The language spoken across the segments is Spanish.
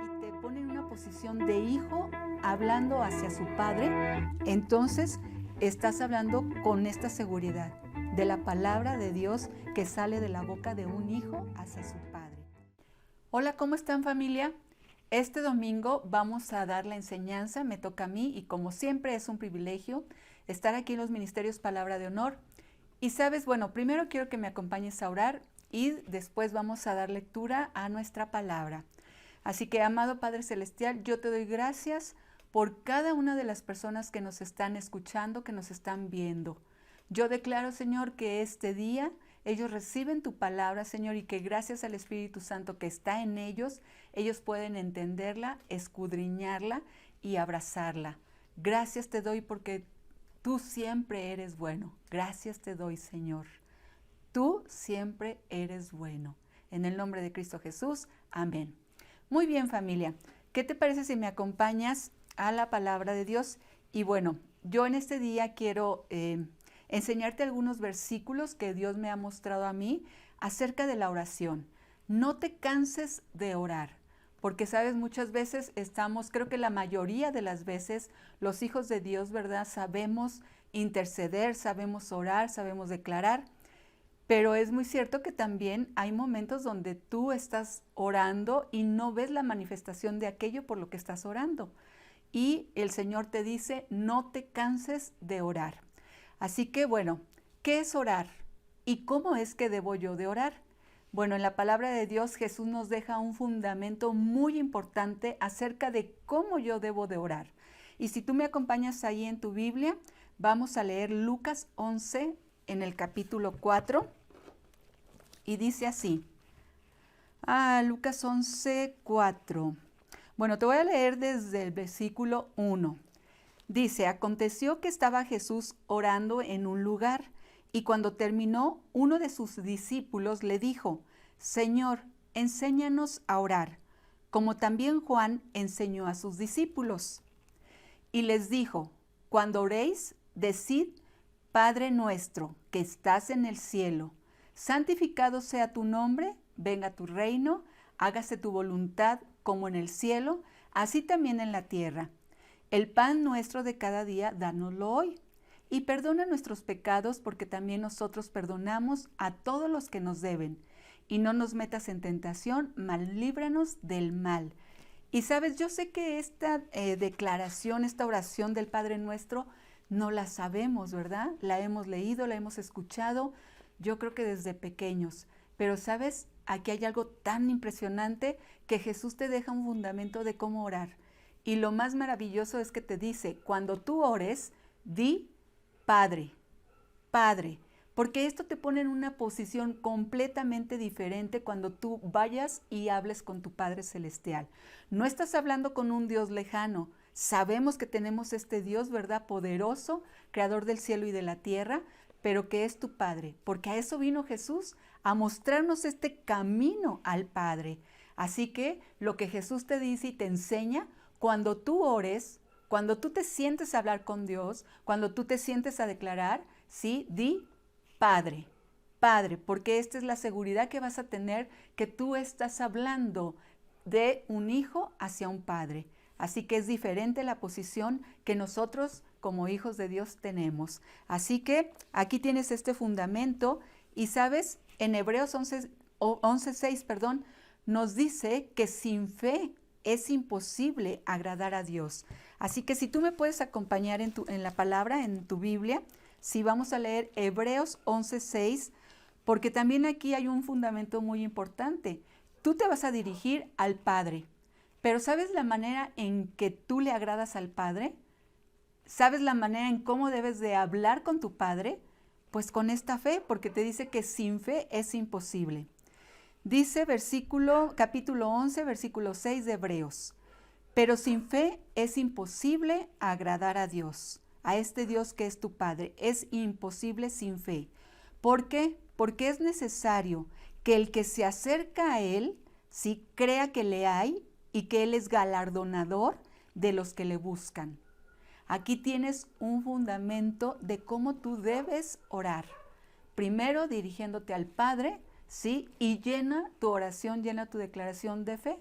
y te pone en una posición de hijo hablando hacia su padre, entonces estás hablando con esta seguridad de la palabra de Dios que sale de la boca de un hijo hacia su padre. Hola, ¿cómo están, familia? Este domingo vamos a dar la enseñanza, me toca a mí y como siempre es un privilegio estar aquí en los Ministerios Palabra de Honor. Y sabes, bueno, primero quiero que me acompañes a orar y después vamos a dar lectura a nuestra palabra. Así que, amado Padre Celestial, yo te doy gracias por cada una de las personas que nos están escuchando, que nos están viendo. Yo declaro, Señor, que este día ellos reciben tu palabra, Señor, y que gracias al Espíritu Santo que está en ellos, ellos pueden entenderla, escudriñarla y abrazarla. Gracias te doy porque tú siempre eres bueno. Gracias te doy, Señor. Tú siempre eres bueno. En el nombre de Cristo Jesús, amén. Muy bien, familia. ¿Qué te parece si me acompañas a la palabra de Dios? Y bueno, yo en este día quiero enseñarte algunos versículos que Dios me ha mostrado a mí acerca de la oración. No te canses de orar, porque sabes, muchas veces estamos, creo que la mayoría de las veces, los hijos de Dios, ¿verdad? Sabemos interceder, sabemos orar, sabemos declarar. Pero es muy cierto que también hay momentos donde tú estás orando y no ves la manifestación de aquello por lo que estás orando. Y el Señor te dice, no te canses de orar. Así que bueno, ¿qué es orar? ¿Y cómo es que debo yo de orar? Bueno, en la palabra de Dios Jesús nos deja un fundamento muy importante acerca de cómo yo debo de orar. Y si tú me acompañas ahí en tu Biblia, vamos a leer Lucas 11 en el capítulo 4 y dice así. Lucas 11, 4. Bueno, te voy a leer desde el versículo 1. Dice, aconteció que estaba Jesús orando en un lugar y cuando terminó, uno de sus discípulos le dijo, Señor, enséñanos a orar, como también Juan enseñó a sus discípulos. Y les dijo, cuando oréis, decid, Padre nuestro, que estás en el cielo, santificado sea tu nombre, venga tu reino, hágase tu voluntad como en el cielo, así también en la tierra. El pan nuestro de cada día, dánoslo hoy. Y perdona nuestros pecados, porque también nosotros perdonamos a todos los que nos deben. Y no nos metas en tentación, mas líbranos del mal. Y sabes, yo sé que esta declaración, esta oración del Padre Nuestro, no la sabemos, ¿verdad? La hemos leído, la hemos escuchado, yo creo que desde pequeños. Pero sabes, aquí hay algo tan impresionante que Jesús te deja un fundamento de cómo orar. Y lo más maravilloso es que te dice, cuando tú ores, di Padre, Padre, porque esto te pone en una posición completamente diferente cuando tú vayas y hables con tu Padre Celestial. No estás hablando con un Dios lejano. Sabemos que tenemos este Dios, ¿verdad? Poderoso, creador del cielo y de la tierra, pero que es tu Padre, porque a eso vino Jesús, a mostrarnos este camino al Padre. Así que lo que Jesús te dice y te enseña, cuando tú ores, cuando tú te sientes a hablar con Dios, cuando tú te sientes a declarar, sí, di Padre, Padre, porque esta es la seguridad que vas a tener que tú estás hablando de un hijo hacia un padre. Así que es diferente la posición que nosotros como hijos de Dios tenemos. Así que aquí tienes este fundamento y sabes, en Hebreos 11:6, nos dice que sin fe es imposible agradar a Dios. Así que si tú me puedes acompañar en la palabra, en tu Biblia, si vamos a leer Hebreos 11:6, porque también aquí hay un fundamento muy importante. Tú te vas a dirigir al Padre, pero ¿sabes la manera en que tú le agradas al Padre? ¿Sabes la manera en cómo debes de hablar con tu Padre? Pues con esta fe, porque te dice que sin fe es imposible. Dice capítulo 11, versículo 6 de Hebreos. Pero sin fe es imposible agradar a Dios, a este Dios que es tu Padre. Es imposible sin fe. ¿Por qué? Porque es necesario que el que se acerca a Él, sí, crea que le hay y que Él es galardonador de los que le buscan. Aquí tienes un fundamento de cómo tú debes orar. Primero dirigiéndote al Padre, ¿sí? Y llena tu oración, llena tu declaración de fe,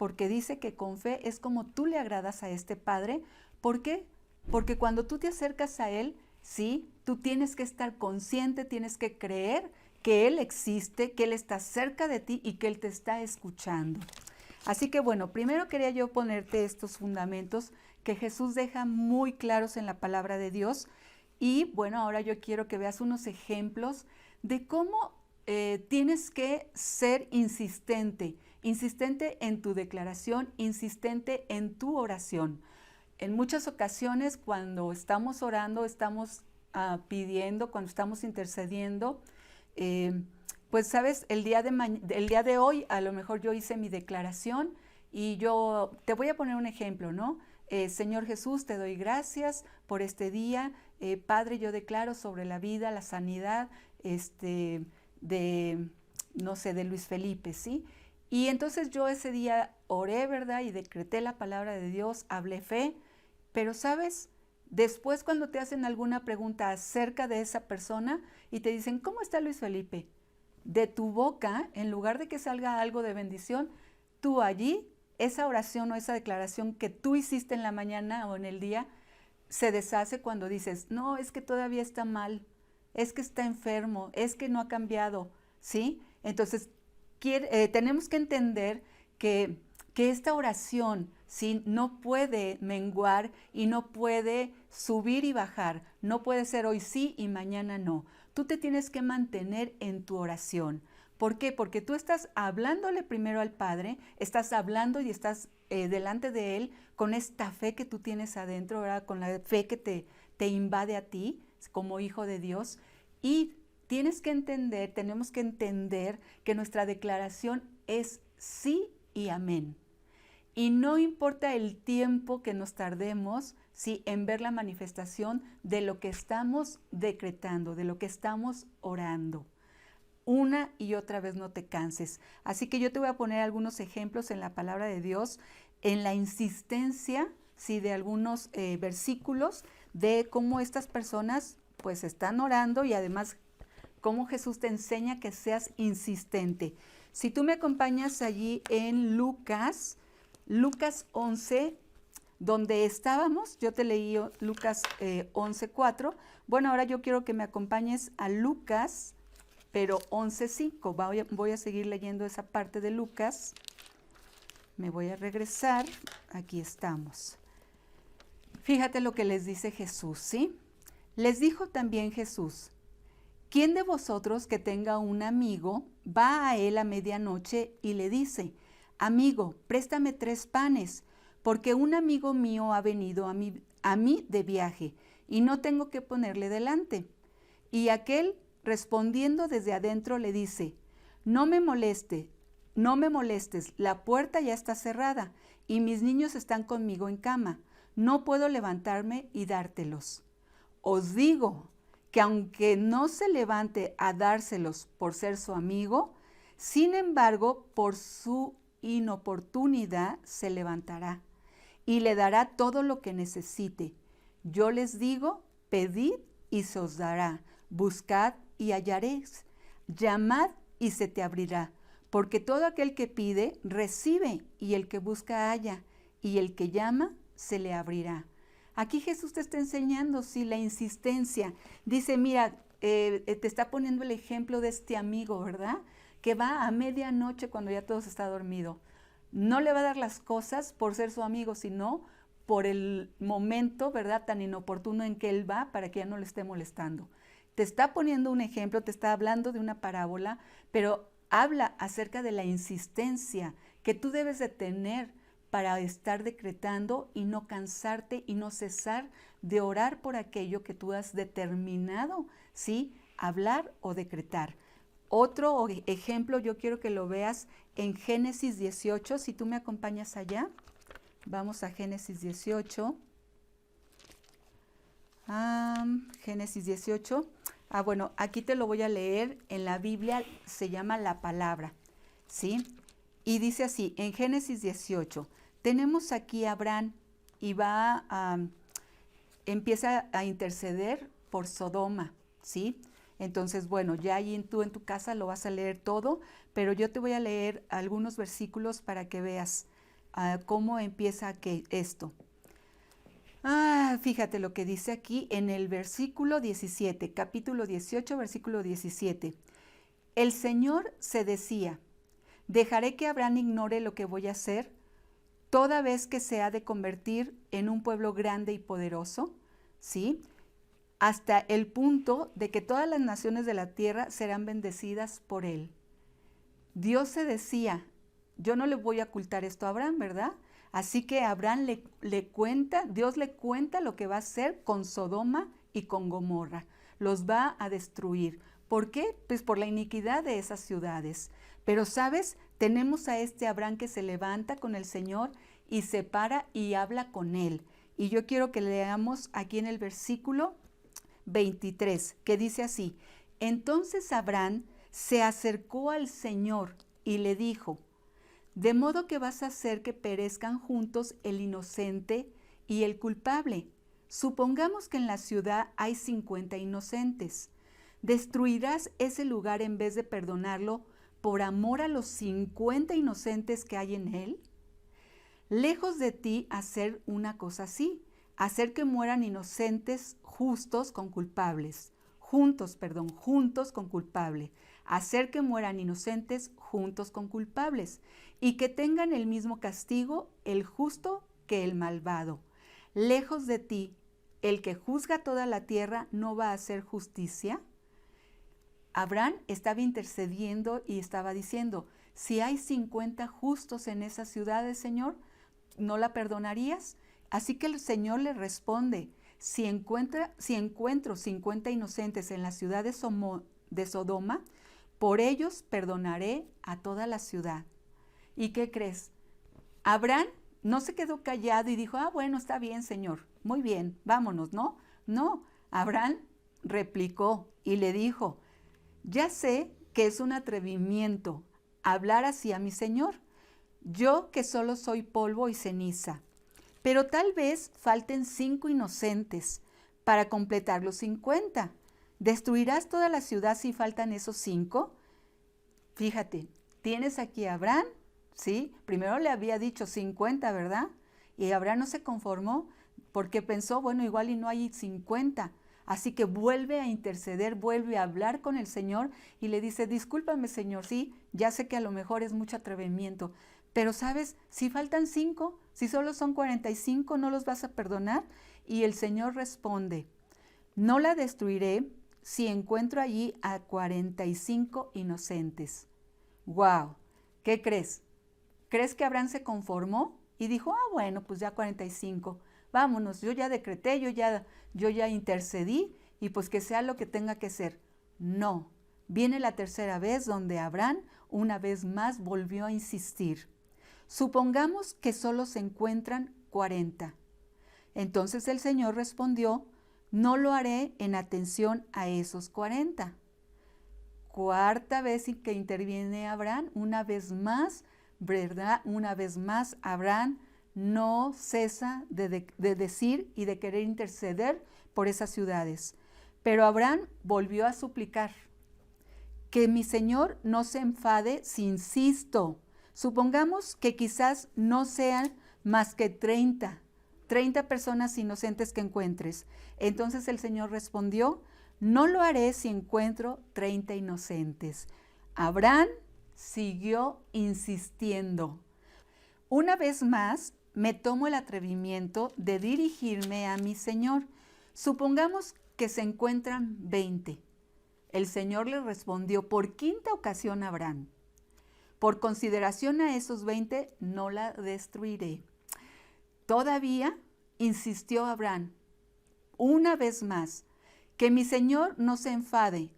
porque dice que con fe es como tú le agradas a este Padre. ¿Por qué? Porque cuando tú te acercas a Él, sí, tú tienes que estar consciente, tienes que creer que Él existe, que Él está cerca de ti y que Él te está escuchando. Así que bueno, primero quería yo ponerte estos fundamentos que Jesús deja muy claros en la palabra de Dios. Y bueno, ahora yo quiero que veas unos ejemplos de cómo tienes que ser insistente, insistente en tu declaración, insistente en tu oración. En muchas ocasiones cuando estamos orando, estamos pidiendo, cuando estamos intercediendo, pues sabes, el día de hoy a lo mejor yo hice mi declaración y yo te voy a poner un ejemplo, ¿no? Señor Jesús, te doy gracias por este día. Padre, yo declaro sobre la vida, la sanidad, no sé, de Luis Felipe, ¿sí? Y entonces yo ese día oré, ¿verdad? Y decreté la palabra de Dios, hablé fe, pero ¿sabes? Después cuando te hacen alguna pregunta acerca de esa persona y te dicen, ¿cómo está Luis Felipe? De tu boca, en lugar de que salga algo de bendición, tú allí, esa oración o esa declaración que tú hiciste en la mañana o en el día, se deshace cuando dices, no, es que todavía está mal, es que está enfermo, es que no ha cambiado, ¿sí? Entonces, tenemos que entender que esta oración, ¿sí? No puede menguar y no puede subir y bajar, no puede ser hoy sí y mañana no. Tú te tienes que mantener en tu oración. ¿Por qué? Porque tú estás hablándole primero al Padre, estás hablando y estás delante de Él con esta fe que tú tienes adentro, ¿verdad? Con la fe que te invade a ti como hijo de Dios. Y tenemos que entender que nuestra declaración es sí y amén. Y no importa el tiempo que nos tardemos, ¿sí? En ver la manifestación de lo que estamos decretando, de lo que estamos orando. Una y otra vez no te canses. Así que yo te voy a poner algunos ejemplos en la palabra de Dios, en la insistencia, ¿sí? De algunos versículos de cómo estas personas pues están orando y además cómo Jesús te enseña que seas insistente. Si tú me acompañas allí en Lucas 11, donde estábamos, yo te leí Lucas 11:4. Bueno, ahora yo quiero que me acompañes a Lucas, pero 11:5. Voy a seguir leyendo esa parte de Lucas. Me voy a regresar. Aquí estamos. Fíjate lo que les dice Jesús, ¿sí? Les dijo también Jesús, ¿quién de vosotros que tenga un amigo va a él a medianoche y le dice, amigo, préstame 3 panes, porque un amigo mío ha venido a mí de viaje y no tengo que ponerle delante? Y aquel, respondiendo desde adentro, le dice, no me molestes, la puerta ya está cerrada y mis niños están conmigo en cama, no puedo levantarme y dártelos. Os digo que aunque no se levante a dárselos por ser su amigo, sin embargo, por su inoportunidad se levantará y le dará todo lo que necesite. Yo les digo, pedid y se os dará, buscad y hallaréis, llamad y se te abrirá, porque todo aquel que pide, recibe, y el que busca halla, y el que llama, se le abrirá. Aquí Jesús te está enseñando, sí, la insistencia. Dice, mira, te está poniendo el ejemplo de este amigo, ¿verdad? Que va a medianoche cuando ya todo está dormido. No le va a dar las cosas por ser su amigo, sino por el momento, ¿verdad?, tan inoportuno en que él va para que ya no le esté molestando. Te está poniendo un ejemplo, te está hablando de una parábola, pero habla acerca de la insistencia que tú debes de tener para estar decretando y no cansarte y no cesar de orar por aquello que tú has determinado, ¿sí?, hablar o decretar. Otro ejemplo yo quiero que lo veas en Génesis 18, si tú me acompañas allá. Vamos a Génesis 18. Génesis 18. Bueno, aquí te lo voy a leer. En la Biblia se llama la palabra, ¿sí? Y dice así, en Génesis 18, tenemos aquí a Abraham y empieza a interceder por Sodoma, ¿sí? Entonces, bueno, ya ahí tú en tu casa lo vas a leer todo, pero yo te voy a leer algunos versículos para que veas. cómo empieza esto. Fíjate lo que dice aquí en el versículo 17, capítulo 18, versículo 17. El Señor se decía, dejaré que Abraham ignore lo que voy a hacer, toda vez que se ha de convertir en un pueblo grande y poderoso, ¿sí? Hasta el punto de que todas las naciones de la tierra serán bendecidas por él. Dios se decía, yo no le voy a ocultar esto a Abraham, ¿verdad? Así que Abraham Dios le cuenta lo que va a hacer con Sodoma y con Gomorra. Los va a destruir. ¿Por qué? Pues por la iniquidad de esas ciudades. Pero, ¿sabes? Tenemos a este Abraham que se levanta con el Señor y se para y habla con él. Y yo quiero que leamos aquí en el versículo 23, que dice así, entonces Abraham se acercó al Señor y le dijo, de modo que vas a hacer que perezcan juntos el inocente y el culpable. Supongamos que en la ciudad hay 50 inocentes. ¿Destruirás ese lugar en vez de perdonarlo por amor a los 50 inocentes que hay en él? Lejos de ti hacer una cosa así, hacer que mueran inocentes juntos con culpable. Hacer que mueran inocentes juntos con culpables y que tengan el mismo castigo el justo que el malvado. Lejos de ti, el que juzga toda la tierra no va a hacer justicia. Abraham estaba intercediendo y estaba diciendo, si hay 50 justos en esas ciudades, Señor, ¿no la perdonarías? Así que el Señor le responde, si encuentro 50 inocentes en la ciudad de Sodoma, por ellos perdonaré a toda la ciudad. ¿Y qué crees? Abraham no se quedó callado y dijo, bueno, está bien, Señor, muy bien, vámonos, ¿no? No, Abraham replicó y le dijo, ya sé que es un atrevimiento hablar así a mi Señor, yo que solo soy polvo y ceniza, pero tal vez falten 5 inocentes para completar los 50. ¿Destruirás toda la ciudad si faltan esos 5? Fíjate, tienes aquí a Abraham, ¿sí? Primero le había dicho 50, ¿verdad? Y Abraham no se conformó porque pensó, bueno, igual y no hay 50. Así que vuelve a interceder, vuelve a hablar con el Señor y le dice, discúlpame, Señor, sí, ya sé que a lo mejor es mucho atrevimiento, pero ¿sabes? Si faltan 5, si solo son 45, ¿no los vas a perdonar? Y el Señor responde, no la destruiré si encuentro allí a 45 inocentes. ¡Wow! ¿Qué crees? ¿Crees que Abraham se conformó? Y dijo, bueno, pues ya 45, vámonos, yo ya decreté, yo ya intercedí y pues que sea lo que tenga que ser. No, viene la tercera vez donde Abraham una vez más volvió a insistir. Supongamos que solo se encuentran 40. Entonces el Señor respondió, no lo haré en atención a esos 40. Cuarta vez que interviene Abraham, una vez más, ¿verdad? Una vez más, Abraham no cesa de decir y de querer interceder por esas ciudades. Pero Abraham volvió a suplicar, que mi Señor no se enfade si insisto. Supongamos que quizás no sean más que 30 personas inocentes que encuentres. Entonces el Señor respondió, no lo haré si encuentro 30 inocentes. Abraham siguió insistiendo. Una vez más, me tomo el atrevimiento de dirigirme a mi Señor. Supongamos que se encuentran 20. El Señor le respondió por quinta ocasión a Abraham, por consideración a esos 20, no la destruiré. Todavía insistió Abraham, una vez más, que mi Señor no se enfade,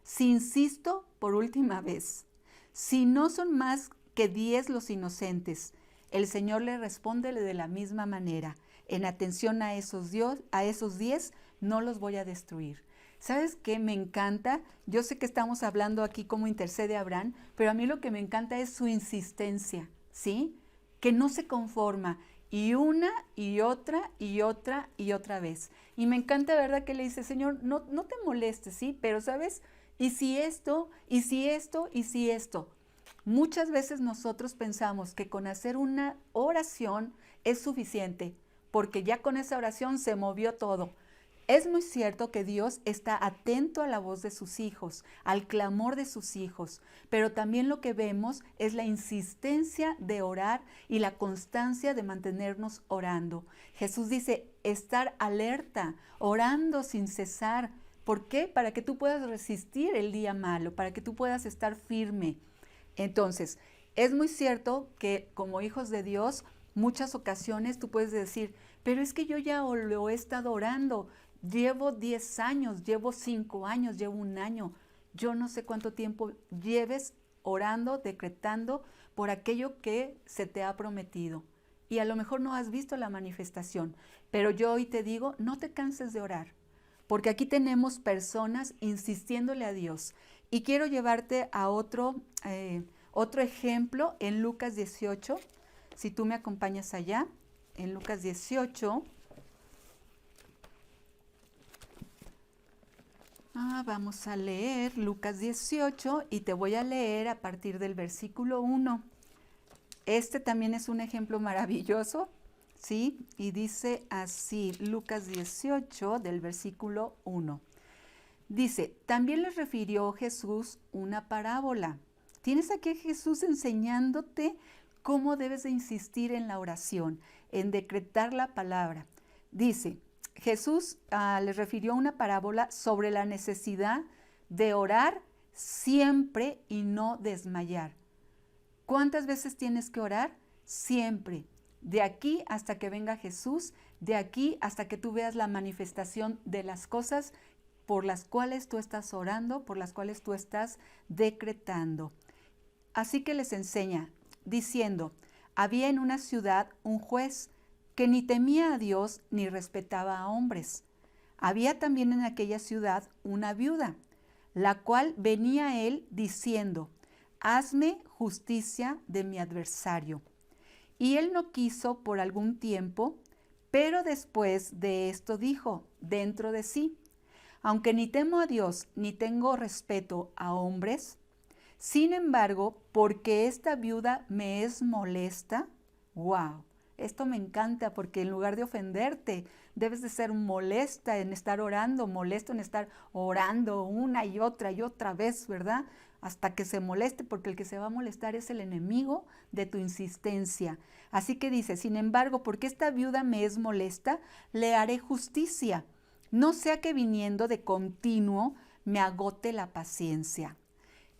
si insisto por última vez. Si no son más que 10 los inocentes, el Señor le responde de la misma manera. En atención a esos 10, no los voy a destruir. ¿Sabes qué me encanta? Yo sé que estamos hablando aquí cómo intercede Abraham, pero a mí lo que me encanta es su insistencia, ¿sí? Que no se conforma, y una, y otra, y otra, y otra vez. Y me encanta, ¿verdad? Que le dice, Señor, no te molestes, ¿sí? Pero, ¿sabes? ¿Y si esto? ¿Y si esto? ¿Y si esto? Muchas veces nosotros pensamos que con hacer una oración es suficiente, porque ya con esa oración se movió todo. Es muy cierto que Dios está atento a la voz de sus hijos, al clamor de sus hijos, pero también lo que vemos es la insistencia de orar y la constancia de mantenernos orando. Jesús dice, estar alerta, orando sin cesar. ¿Por qué? Para que tú puedas resistir el día malo, para que tú puedas estar firme. Entonces, es muy cierto que como hijos de Dios, muchas ocasiones tú puedes decir, pero es que yo ya lo he estado orando, llevo 10 años, llevo 5 años, llevo 1 año, yo no sé cuánto tiempo lleves orando, decretando por aquello que se te ha prometido. Y a lo mejor no has visto la manifestación, pero yo hoy te digo, no te canses de orar, porque aquí tenemos personas insistiéndole a Dios. Y quiero llevarte a otro ejemplo en Lucas 18, si tú me acompañas allá, en Lucas 18. Vamos a leer Lucas 18 y te voy a leer a partir del versículo 1. Este también es un ejemplo maravilloso, ¿sí? Y dice así, Lucas 18 del versículo 1. Dice, también les refirió Jesús una parábola. Tienes aquí a Jesús enseñándote cómo debes de insistir en la oración, en decretar la palabra. Dice, Jesús les refirió una parábola sobre la necesidad de orar siempre y no desmayar. ¿Cuántas veces tienes que orar? Siempre. De aquí hasta que venga Jesús, de aquí hasta que tú veas la manifestación de las cosas por las cuales tú estás orando, por las cuales tú estás decretando. Así que les enseña, diciendo, había en una ciudad un juez que ni temía a Dios ni respetaba a hombres. Había también en aquella ciudad una viuda, la cual venía a él diciendo, hazme justicia de mi adversario. Y él no quiso por algún tiempo, pero después de esto dijo dentro de sí, aunque ni temo a Dios ni tengo respeto a hombres, sin embargo, porque esta viuda me es molesta, wow, esto me encanta porque en lugar de ofenderte, debes de ser molesta en estar orando, molesto en estar orando una y otra vez, ¿verdad? Hasta que se moleste, porque el que se va a molestar es el enemigo de tu insistencia. Así que dice, sin embargo, porque esta viuda me es molesta, le haré justicia. No sea que viniendo de continuo me agote la paciencia.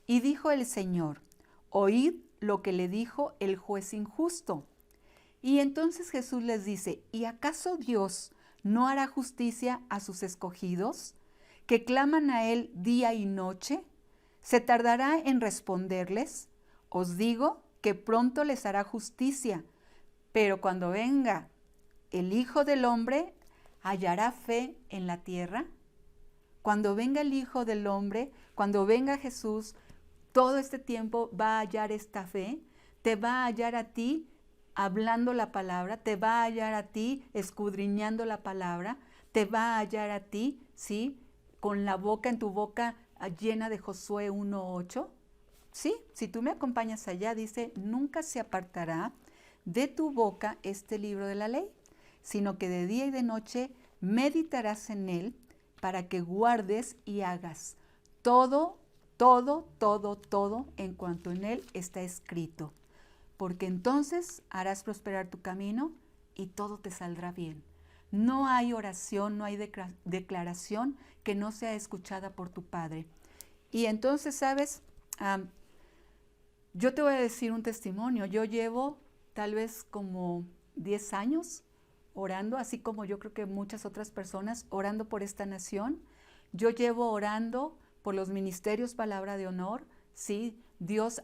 Y dijo el Señor, oíd lo que le dijo el juez injusto. Y entonces Jesús les dice, ¿y acaso Dios no hará justicia a sus escogidos, que claman a Él día y noche? ¿Se tardará en responderles? Os digo que pronto les hará justicia, pero cuando venga el Hijo del Hombre, ¿hallará fe en la tierra? Cuando venga el Hijo del Hombre, cuando venga Jesús, todo este tiempo va a hallar esta fe, te va a hallar a ti hablando la palabra, te va a hallar a ti escudriñando la palabra, te va a hallar a ti, ¿sí? Con la boca en tu boca llena de Josué 1:8. Sí, si tú me acompañas allá, dice, nunca se apartará de tu boca este libro de la ley, sino que de día y de noche meditarás en él para que guardes y hagas todo en cuanto en él está escrito. Porque entonces harás prosperar tu camino y todo te saldrá bien. No hay oración, no hay declaración que no sea escuchada por tu Padre. Y entonces, ¿sabes? Yo te voy a decir un testimonio. Yo llevo tal vez como 10 años orando, así como yo creo que muchas otras personas, orando por esta nación. Yo llevo orando por los ministerios Palabra de Honor. Sí, Dios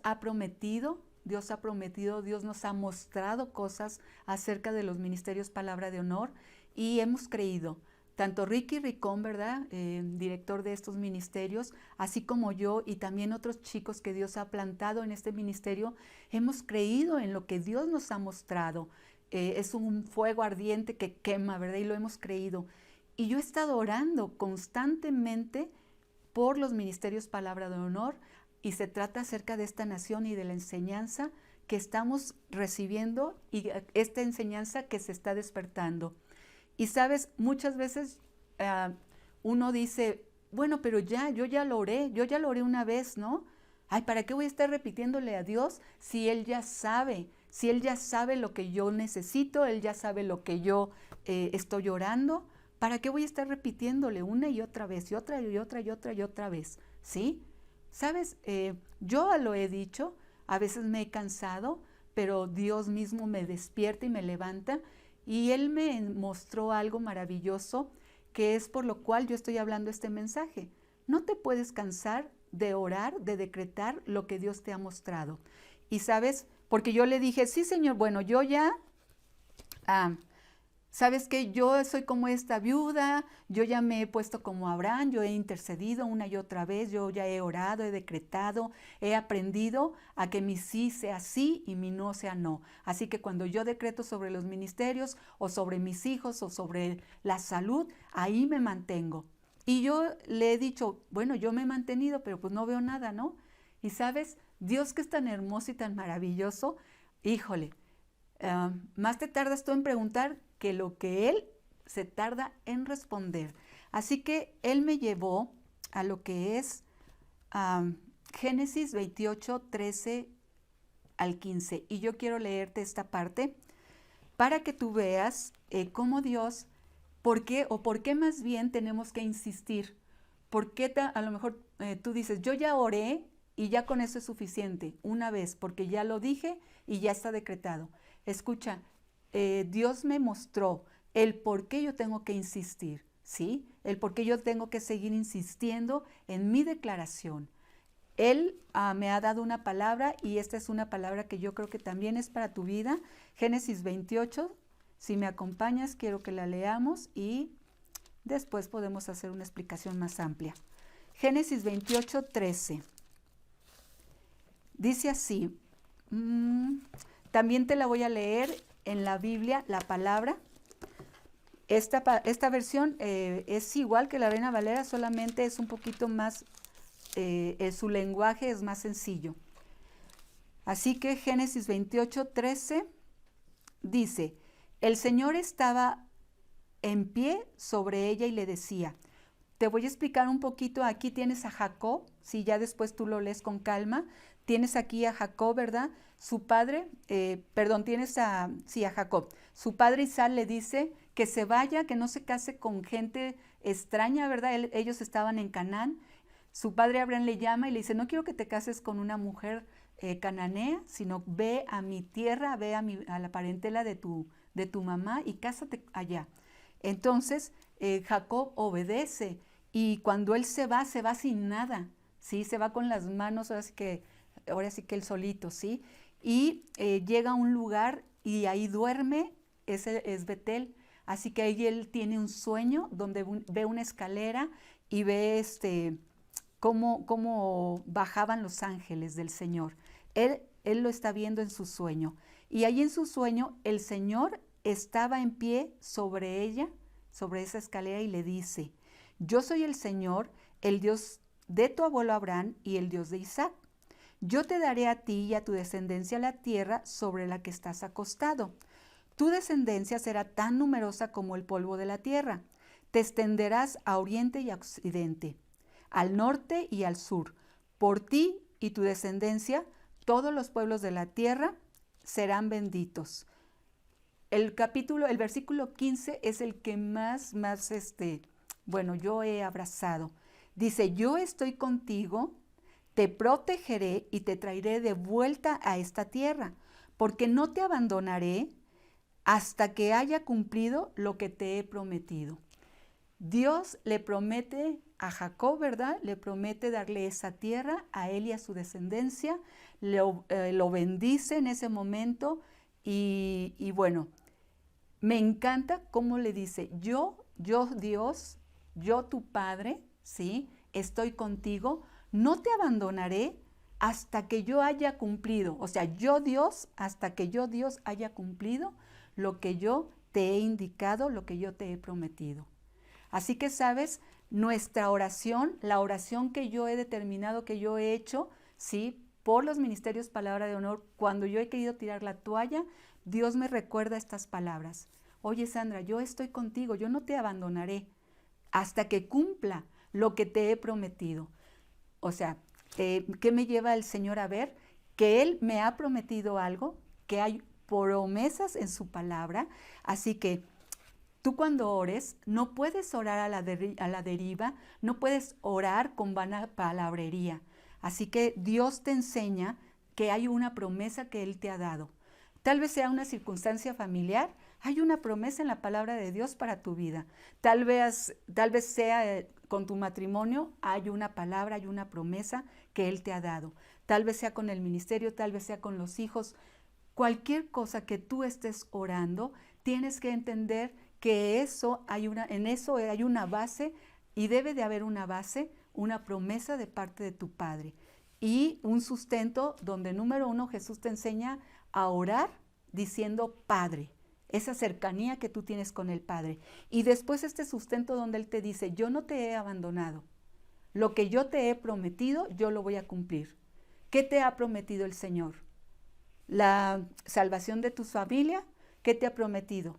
nos ha mostrado cosas acerca de los ministerios Palabra de Honor y hemos creído. Tanto Ricky Ricón, ¿verdad? Director de estos ministerios, así como yo y también otros chicos que Dios ha plantado en este ministerio, hemos creído en lo que Dios nos ha mostrado. Es un fuego ardiente que quema, ¿verdad? Y lo hemos creído. Y yo he estado orando constantemente por los ministerios Palabra de Honor, y se trata acerca de esta nación y de la enseñanza que estamos recibiendo y esta enseñanza que se está despertando. Y sabes, muchas veces uno dice, bueno, pero yo ya lo oré una vez, ¿no? Ay, ¿para qué voy a estar repitiéndole a Dios si Él ya sabe? Si Él ya sabe lo que yo necesito, Él ya sabe lo que yo estoy orando, ¿para qué voy a estar repitiéndole una y otra vez, y otra y otra y otra y otra vez? ¿Sí? ¿Sabes? Yo lo he dicho, a veces me he cansado, pero Dios mismo me despierta y me levanta, y Él me mostró algo maravilloso, que es por lo cual yo estoy hablando este mensaje. No te puedes cansar de orar, de decretar lo que Dios te ha mostrado. Y sabes, porque yo le dije, sí, Señor, bueno, yo ya, sabes que yo soy como esta viuda, yo ya me he puesto como Abraham, yo he intercedido una y otra vez, yo ya he orado, he decretado, he aprendido a que mi sí sea sí y mi no sea no. Así que cuando yo decreto sobre los ministerios o sobre mis hijos o sobre la salud, ahí me mantengo. Y yo le he dicho, bueno, yo me he mantenido, pero pues no veo nada, ¿no? Y sabes, Dios que es tan hermoso y tan maravilloso, híjole, más te tardas tú en preguntar que lo que Él se tarda en responder. Así que Él me llevó a lo que es Génesis 28, 13 al 15. Y yo quiero leerte esta parte para que tú veas cómo Dios, por qué más bien tenemos que insistir. ¿Por qué a lo mejor tú dices, yo ya oré y ya con eso es suficiente, una vez, porque ya lo dije y ya está decretado? Escucha, Dios me mostró el por qué yo tengo que insistir, ¿sí? El por qué yo tengo que seguir insistiendo en mi declaración. Él me ha dado una palabra y esta es una palabra que yo creo que también es para tu vida. Génesis 28, si me acompañas, quiero que la leamos y después podemos hacer una explicación más amplia. Génesis 28, 13. Dice así, también te la voy a leer en la Biblia, la palabra. Esta versión es igual que la Reina Valera, solamente es un poquito más, su lenguaje es más sencillo. Así que Génesis 28, 13 dice, el Señor estaba en pie sobre ella y le decía, te voy a explicar un poquito, aquí tienes a Jacob, si ya después tú lo lees con calma, tienes aquí a Jacob, ¿verdad? Su padre, tienes a Jacob. Su padre Isaac le dice que se vaya, que no se case con gente extraña, ¿verdad? Ellos estaban en Canaán. Su padre Abraham le llama y le dice, no quiero que te cases con una mujer cananea, sino ve a mi tierra, ve a la parentela de tu mamá y cásate allá. Entonces Jacob obedece y cuando él se va sin nada, ¿sí? Se va con las manos, ahora sí que él solito, ¿sí? Y llega a un lugar y ahí duerme, ese es Betel. Así que ahí él tiene un sueño donde ve una escalera y ve cómo bajaban los ángeles del Señor. Él lo está viendo en su sueño. Y ahí en su sueño el Señor estaba en pie sobre ella, sobre esa escalera, y le dice, yo soy el Señor, el Dios de tu abuelo Abraham y el Dios de Isaac. Yo te daré a ti y a tu descendencia la tierra sobre la que estás acostado. Tu descendencia será tan numerosa como el polvo de la tierra. Te extenderás a oriente y a occidente, al norte y al sur. Por ti y tu descendencia, todos los pueblos de la tierra serán benditos. El versículo 15 es el que más yo he abrazado. Dice, yo estoy contigo, te protegeré y te traeré de vuelta a esta tierra, porque no te abandonaré hasta que haya cumplido lo que te he prometido. Dios le promete a Jacob, ¿verdad? Le promete darle esa tierra a él y a su descendencia, lo bendice en ese momento y bueno, me encanta cómo le dice, yo Dios, yo tu Padre, ¿sí? Estoy contigo, no te abandonaré hasta que yo haya cumplido, o sea, yo Dios, hasta que yo Dios haya cumplido lo que yo te he indicado, lo que yo te he prometido. Así que, ¿sabes? Nuestra oración, la oración que yo he determinado, que yo he hecho, ¿sí? Por los ministerios Palabra de Honor, cuando yo he querido tirar la toalla, Dios me recuerda estas palabras. Oye, Sandra, yo estoy contigo, yo no te abandonaré hasta que cumpla lo que te he prometido. O sea, ¿qué me lleva el Señor a ver? Que Él me ha prometido algo, que hay promesas en su palabra, así que tú cuando ores no puedes orar a la deriva, no puedes orar con vana palabrería. Así que Dios te enseña que hay una promesa que Él te ha dado. Tal vez sea una circunstancia familiar, hay una promesa en la palabra de Dios para tu vida. Tal vez sea con tu matrimonio, hay una palabra, hay una promesa que Él te ha dado. Tal vez sea con el ministerio, tal vez sea con los hijos. Cualquier cosa que tú estés orando, tienes que entender que en eso hay una base, y debe de haber una base, una promesa de parte de tu Padre. Y un sustento donde, número uno, Jesús te enseña a orar diciendo Padre, esa cercanía que tú tienes con el Padre. Y después este sustento donde Él te dice, yo no te he abandonado. Lo que yo te he prometido, yo lo voy a cumplir. ¿Qué te ha prometido el Señor? La salvación de tu familia, ¿qué te ha prometido?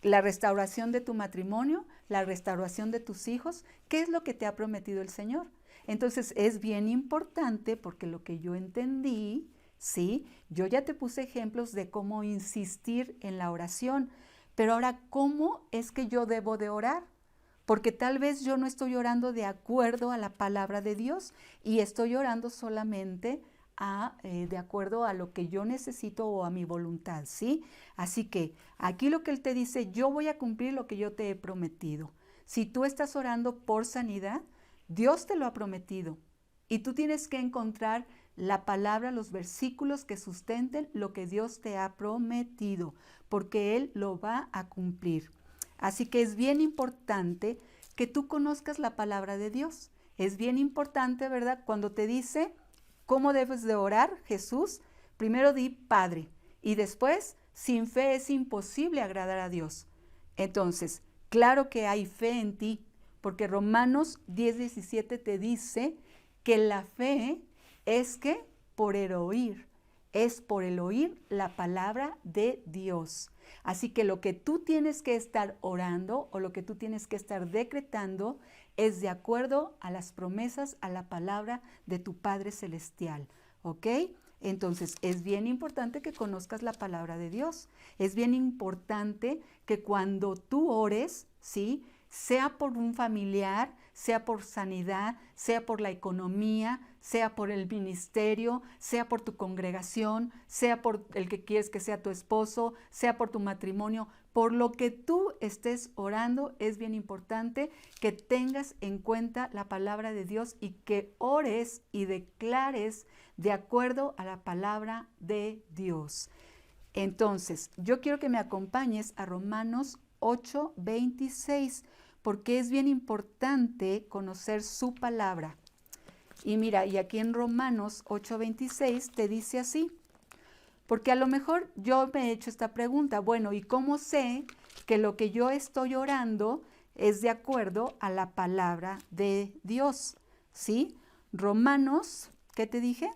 La restauración de tu matrimonio, la restauración de tus hijos, ¿qué es lo que te ha prometido el Señor? Entonces es bien importante, porque lo que yo entendí, ¿sí? Yo ya te puse ejemplos de cómo insistir en la oración, pero ahora, ¿cómo es que yo debo de orar? Porque tal vez yo no estoy orando de acuerdo a la palabra de Dios y estoy orando solamente de acuerdo a lo que yo necesito o a mi voluntad, ¿sí? Así que aquí lo que Él te dice, yo voy a cumplir lo que yo te he prometido. Si tú estás orando por sanidad, Dios te lo ha prometido y tú tienes que encontrar la palabra, los versículos que sustenten lo que Dios te ha prometido, porque Él lo va a cumplir. Así que es bien importante que tú conozcas la palabra de Dios. Es bien importante, ¿verdad? Cuando te dice cómo debes de orar, Jesús, primero di Padre y después, sin fe es imposible agradar a Dios. Entonces, claro que hay fe en ti, porque Romanos 10:17 te dice que la fe es que por el oír, es por el oír la palabra de Dios. Así que lo que tú tienes que estar orando o lo que tú tienes que estar decretando es de acuerdo a las promesas, a la palabra de tu Padre Celestial, ¿ok? Entonces, es bien importante que conozcas la palabra de Dios. Es bien importante que cuando tú ores, ¿sí?, sea por un familiar, sea por sanidad, sea por la economía, sea por el ministerio, sea por tu congregación, sea por el que quieres que sea tu esposo, sea por tu matrimonio, por lo que tú estés orando, es bien importante que tengas en cuenta la palabra de Dios y que ores y declares de acuerdo a la palabra de Dios. Entonces, yo quiero que me acompañes a Romanos 8:26, porque es bien importante conocer su palabra. Y mira, y aquí en Romanos 8:26 te dice así, porque a lo mejor yo me he hecho esta pregunta, bueno, ¿y cómo sé que lo que yo estoy orando es de acuerdo a la palabra de Dios? ¿Sí? Romanos, ¿qué te dije?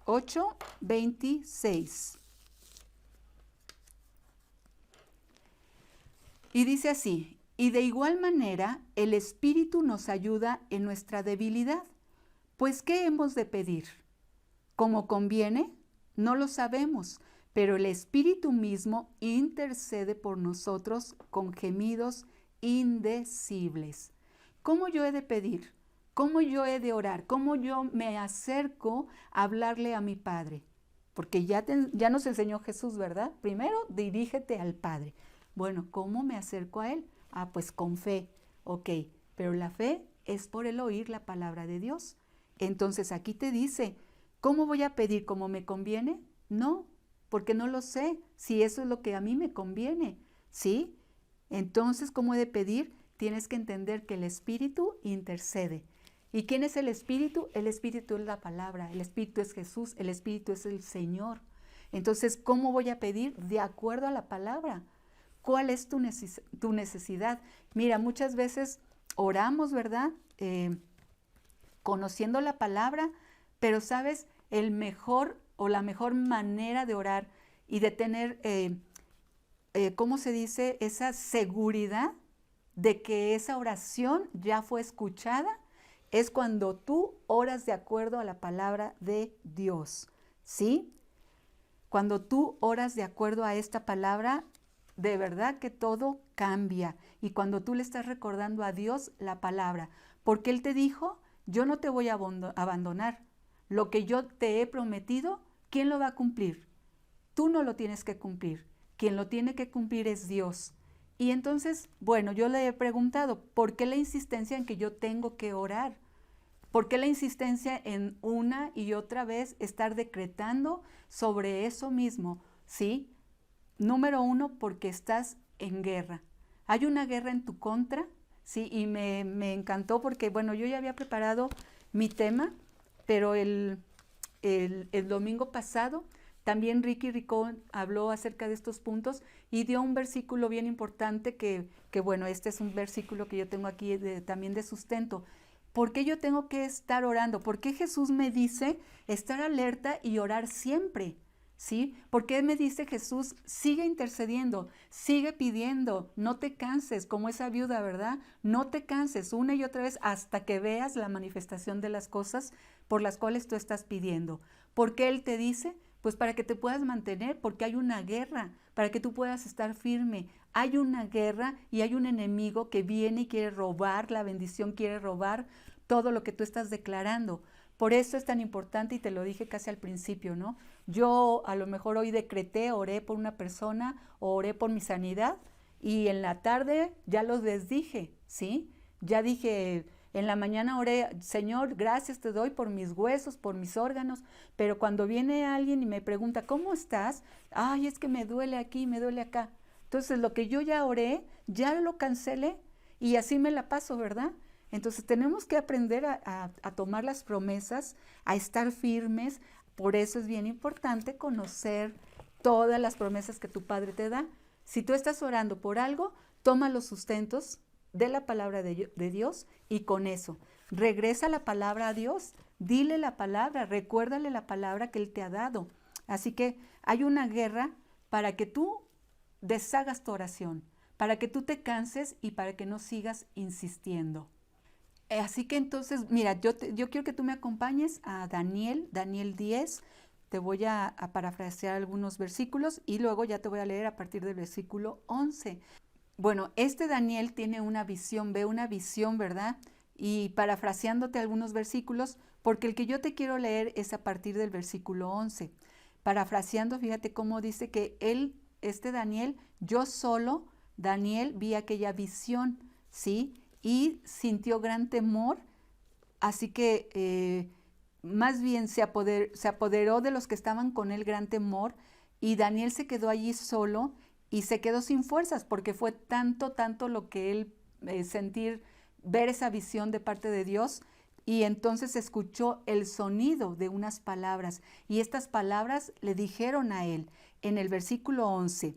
8:26. Y dice así, y de igual manera el Espíritu nos ayuda en nuestra debilidad. Pues, ¿qué hemos de pedir? ¿Cómo conviene? No lo sabemos, pero el Espíritu mismo intercede por nosotros con gemidos indecibles. ¿Cómo yo he de pedir? ¿Cómo yo he de orar? ¿Cómo yo me acerco a hablarle a mi Padre? Porque ya nos enseñó Jesús, ¿verdad? Primero, dirígete al Padre. Bueno, ¿cómo me acerco a Él? Pues con fe. Ok, pero la fe es por el oír la palabra de Dios. Entonces aquí te dice, ¿cómo voy a pedir? ¿Cómo me conviene? No, porque no lo sé si eso es lo que a mí me conviene, ¿sí? Entonces, ¿cómo he de pedir? Tienes que entender que el Espíritu intercede. ¿Y quién es el Espíritu? El Espíritu es la palabra, el Espíritu es Jesús, el Espíritu es el Señor. Entonces, ¿cómo voy a pedir? De acuerdo a la palabra. ¿Cuál es tu necesidad? Mira, muchas veces oramos, ¿verdad? Conociendo la palabra, Pero sabes, el mejor o la mejor manera de orar y de tener, ¿cómo se dice? Esa seguridad de que esa oración ya fue escuchada, es cuando tú oras de acuerdo a la palabra de Dios, ¿sí? Cuando tú oras de acuerdo a esta palabra, de verdad que todo cambia. Y cuando tú le estás recordando a Dios la palabra, porque Él te dijo, yo no te voy a abandonar. Lo que yo te he prometido, ¿quién lo va a cumplir? Tú no lo tienes que cumplir. Quien lo tiene que cumplir es Dios. Y entonces, bueno, yo le he preguntado, ¿por qué la insistencia en que yo tengo que orar? ¿Por qué la insistencia en una y otra vez estar decretando sobre eso mismo? ¿Sí? Número uno, porque estás en guerra. Hay una guerra en tu contra, ¿sí? Y me encantó porque, bueno, yo ya había preparado mi tema, pero el domingo pasado también Ricky Ricón habló acerca de estos puntos y dio un versículo bien importante que bueno, este es un versículo que yo tengo aquí también de sustento. ¿Por qué yo tengo que estar orando? ¿Por qué Jesús me dice estar alerta y orar siempre? ¿Sí? ¿Por qué me dice Jesús, sigue intercediendo, sigue pidiendo, no te canses, como esa viuda, ¿verdad? No te canses una y otra vez hasta que veas la manifestación de las cosas por las cuales tú estás pidiendo. ¿Por qué Él te dice? Pues para que te puedas mantener, porque hay una guerra, para que tú puedas estar firme. Hay una guerra y hay un enemigo que viene y quiere robar la bendición, quiere robar todo lo que tú estás declarando. Por eso es tan importante y te lo dije casi al principio, ¿no? Yo a lo mejor hoy decreté, oré por una persona o oré por mi sanidad y en la tarde ya los desdije, ¿sí? Ya dije, en la mañana oré, Señor, gracias te doy por mis huesos, por mis órganos, pero cuando viene alguien y me pregunta, ¿cómo estás? Ay, es que me duele aquí, me duele acá. Entonces lo que yo ya oré, ya lo cancelé y así me la paso, ¿verdad? Entonces tenemos que aprender a tomar las promesas, a estar firmes. Por eso es bien importante conocer todas las promesas que tu Padre te da. Si tú estás orando por algo, toma los sustentos de la palabra de Dios y con eso regresa la palabra a Dios, dile la palabra, recuérdale la palabra que Él te ha dado. Así que hay una guerra para que tú deshagas tu oración, para que tú te canses y para que no sigas insistiendo. Así que entonces, mira, yo quiero que tú me acompañes a Daniel 10. Te voy a parafrasear algunos versículos y luego ya te voy a leer a partir del versículo 11. Bueno, este Daniel tiene una visión, ve una visión, ¿verdad? Y parafraseándote algunos versículos, porque el que yo te quiero leer es a partir del versículo 11. Parafraseando, fíjate cómo dice que este Daniel, yo solo, Daniel, vi aquella visión, ¿sí? Y sintió gran temor, así que más bien se apoderó de los que estaban con él gran temor, y Daniel se quedó allí solo y se quedó sin fuerzas, porque fue tanto lo que él ver esa visión de parte de Dios, y entonces escuchó el sonido de unas palabras, y estas palabras le dijeron a él, en el versículo 11,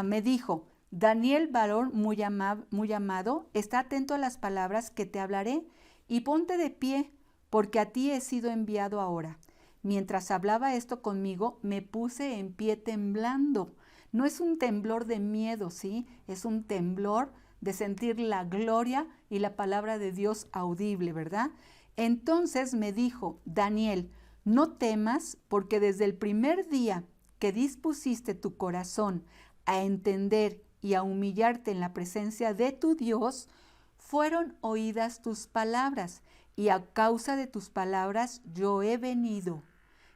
me dijo, Daniel, varón muy amado, está atento a las palabras que te hablaré y ponte de pie, porque a ti he sido enviado ahora. Mientras hablaba esto conmigo, me puse en pie temblando. No es un temblor de miedo, ¿sí? Es un temblor de sentir la gloria y la palabra de Dios audible, ¿verdad? Entonces me dijo, Daniel, no temas, porque desde el primer día que dispusiste tu corazón a entender y a humillarte en la presencia de tu Dios, fueron oídas tus palabras, y a causa de tus palabras yo he venido.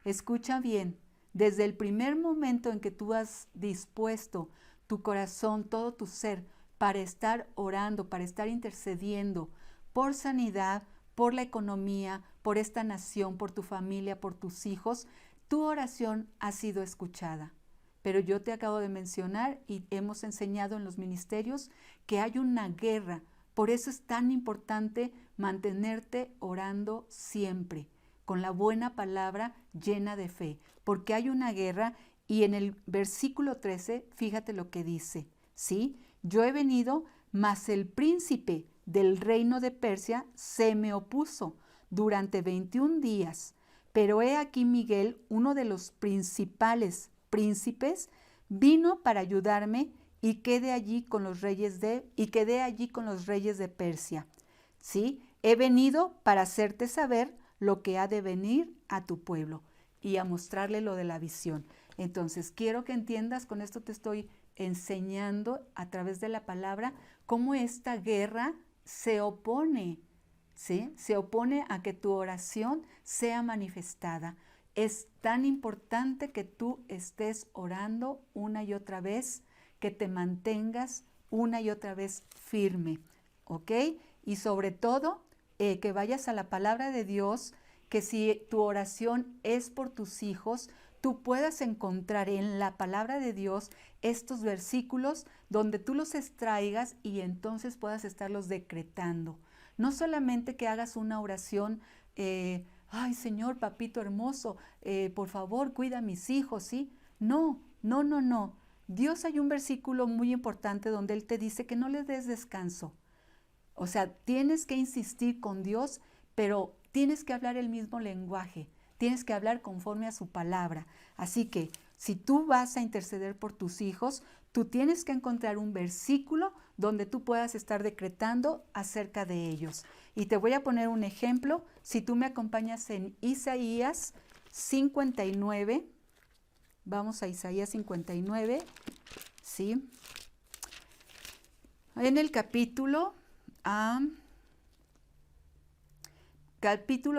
Escucha bien, desde el primer momento en que tú has dispuesto tu corazón, todo tu ser, para estar orando, para estar intercediendo por sanidad, por la economía, por esta nación, por tu familia, por tus hijos, tu oración ha sido escuchada. Pero yo te acabo de mencionar y hemos enseñado en los ministerios que hay una guerra. Por eso es tan importante mantenerte orando siempre, con la buena palabra llena de fe, porque hay una guerra. Y en el versículo 13, fíjate lo que dice, ¿sí? Yo he venido, mas el príncipe del reino de Persia se me opuso durante 21 días, Pero he aquí Miguel, uno de los principales príncipes, vino para ayudarme y quedé allí con los reyes de Persia. ¿Sí? He venido para hacerte saber lo que ha de venir a tu pueblo y a mostrarle lo de la visión. Entonces, quiero que entiendas, con esto te estoy enseñando a través de la palabra cómo esta guerra se opone, ¿sí? Se opone a que tu oración sea manifestada. Es tan importante que tú estés orando una y otra vez, que te mantengas una y otra vez firme, ¿ok? Y sobre todo, que vayas a la palabra de Dios, que si tu oración es por tus hijos, tú puedas encontrar en la palabra de Dios estos versículos donde tú los extraigas y entonces puedas estarlos decretando. No solamente que hagas una oración, ay Señor, papito hermoso, por favor cuida a mis hijos, ¿sí? No. Dios, hay un versículo muy importante donde Él te dice que no le des descanso. O sea, tienes que insistir con Dios, pero tienes que hablar el mismo lenguaje, tienes que hablar conforme a su palabra. Así que si tú vas a interceder por tus hijos, tú tienes que encontrar un versículo donde tú puedas estar decretando acerca de ellos. Y te voy a poner un ejemplo. Si tú me acompañas en Isaías 59, vamos a Isaías 59, ¿sí? En el capítulo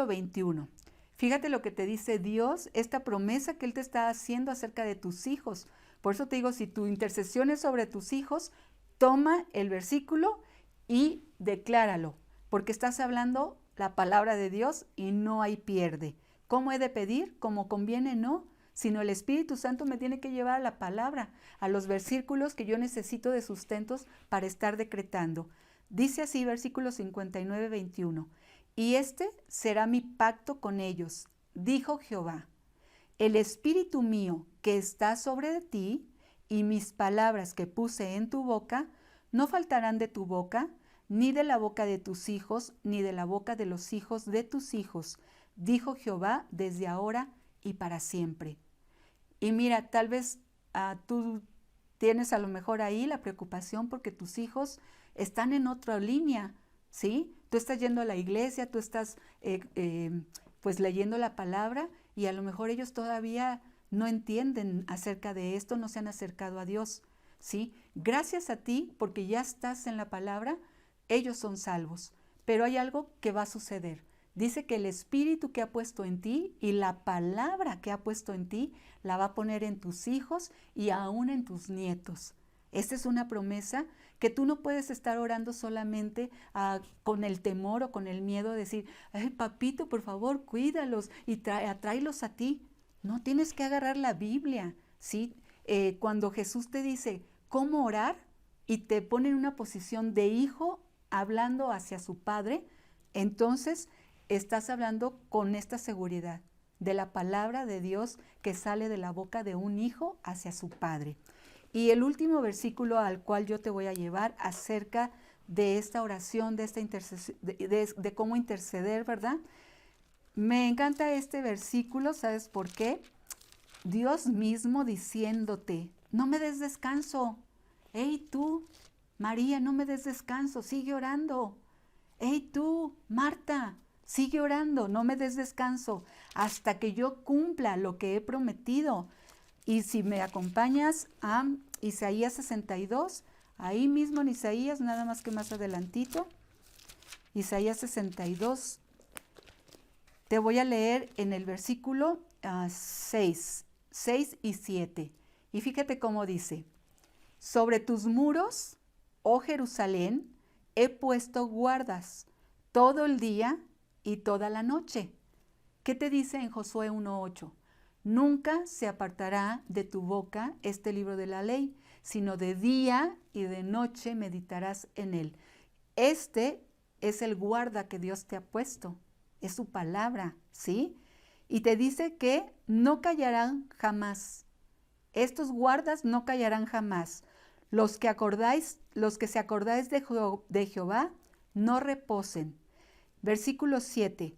21. Fíjate lo que te dice Dios, esta promesa que Él te está haciendo acerca de tus hijos. Por eso te digo, si tu intercesión es sobre tus hijos, toma el versículo y decláralo, porque estás hablando la palabra de Dios y no hay pierde. ¿Cómo he de pedir? Como conviene, no, sino el Espíritu Santo me tiene que llevar a la palabra, a los versículos que yo necesito de sustentos para estar decretando. Dice así, versículo 59, 21. Y este será mi pacto con ellos, dijo Jehová. El Espíritu mío que está sobre ti y mis palabras que puse en tu boca, no faltarán de tu boca, ni de la boca de tus hijos, ni de la boca de los hijos de tus hijos, dijo Jehová, desde ahora y para siempre. Y mira, tal vez tú tienes a lo mejor ahí la preocupación porque tus hijos están en otra línea, ¿sí? Tú estás yendo a la iglesia, tú estás pues leyendo la palabra y a lo mejor ellos todavía no entienden acerca de esto, no se han acercado a Dios, ¿sí? Gracias a ti, porque ya estás en la palabra, ellos son salvos, pero hay algo que va a suceder. Dice que el Espíritu que ha puesto en ti y la palabra que ha puesto en ti la va a poner en tus hijos y aún en tus nietos. Esta es una promesa que tú no puedes estar orando solamente con el temor o con el miedo de decir, ay papito, por favor, cuídalos y atráelos a ti. No, tienes que agarrar la Biblia, ¿sí? Cuando Jesús te dice cómo orar y te pone en una posición de hijo hablando hacia su Padre, entonces estás hablando con esta seguridad de la palabra de Dios que sale de la boca de un hijo hacia su Padre. Y el último versículo al cual yo te voy a llevar acerca de esta oración, de esta de cómo interceder, ¿verdad? Me encanta este versículo, ¿sabes por qué? Dios mismo diciéndote, no me des descanso. Hey tú, María, no me des descanso, sigue orando. Hey tú, Marta, sigue orando, no me des descanso hasta que yo cumpla lo que he prometido. Y si me acompañas a Isaías 62, ahí mismo en Isaías, nada más que más adelantito, Isaías 62, te voy a leer en el versículo 6 y 7. Y fíjate cómo dice, sobre tus muros, oh Jerusalén, he puesto guardas todo el día y toda la noche. ¿Qué te dice en Josué 1:8? Nunca se apartará de tu boca este libro de la ley, sino de día y de noche meditarás en él. Este es el guarda que Dios te ha puesto, es su palabra, ¿sí? Y te dice que no callarán jamás. Estos guardas no callarán jamás. Los que se acordáis de Jehová, no reposen. Versículo 7.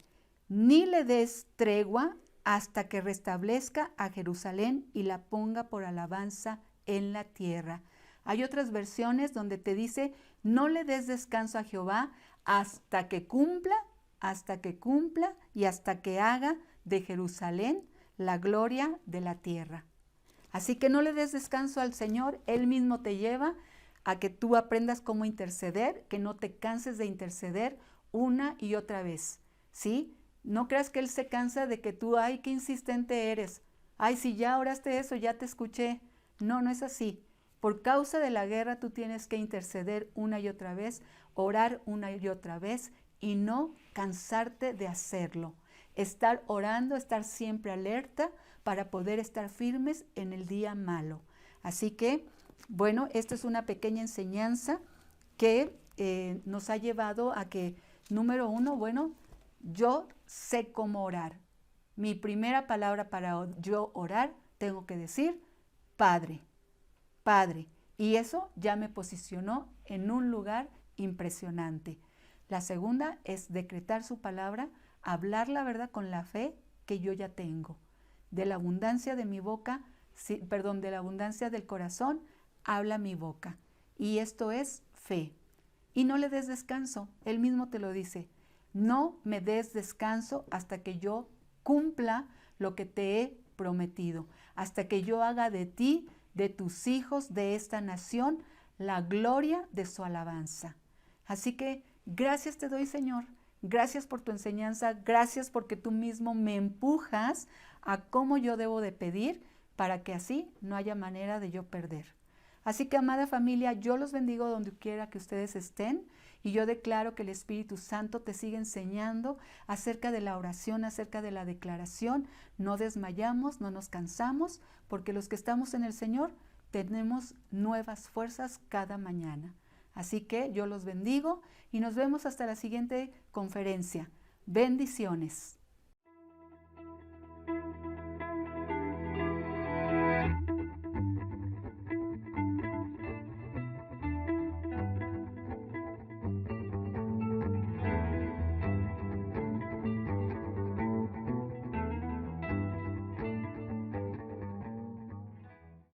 Ni le des tregua hasta que restablezca a Jerusalén y la ponga por alabanza en la tierra. Hay otras versiones donde te dice, no le des descanso a Jehová hasta que cumpla y hasta que haga de Jerusalén la gloria de la tierra. Así que no le des descanso al Señor, Él mismo te lleva a que tú aprendas cómo interceder, que no te canses de interceder una y otra vez, ¿sí? No creas que Él se cansa de que tú, ay, qué insistente eres. Ay, si ya oraste eso, ya te escuché. No, no es así. Por causa de la guerra tú tienes que interceder una y otra vez, orar una y otra vez y no cansarte de hacerlo. Estar orando, estar siempre alerta para poder estar firmes en el día malo. Así que, bueno, esto es una pequeña enseñanza que nos ha llevado a que, número uno, bueno, yo sé cómo orar. Mi primera palabra para yo orar, tengo que decir, Padre, Padre. Y eso ya me posicionó en un lugar impresionante. La segunda es decretar su palabra, hablar la verdad con la fe que yo ya tengo. De la abundancia de mi boca, de la abundancia del corazón, habla mi boca. Y esto es fe. Y no le des descanso, Él mismo te lo dice. No me des descanso hasta que yo cumpla lo que te he prometido, hasta que yo haga de ti, de tus hijos, de esta nación, la gloria de su alabanza. Así que gracias te doy, Señor. Gracias por tu enseñanza, gracias porque tú mismo me empujas a cómo yo debo de pedir para que así no haya manera de yo perder. Así que, amada familia, yo los bendigo donde quiera que ustedes estén y yo declaro que el Espíritu Santo te sigue enseñando acerca de la oración, acerca de la declaración. No desmayamos, no nos cansamos, porque los que estamos en el Señor tenemos nuevas fuerzas cada mañana. Así que yo los bendigo y nos vemos hasta la siguiente conferencia. Bendiciones.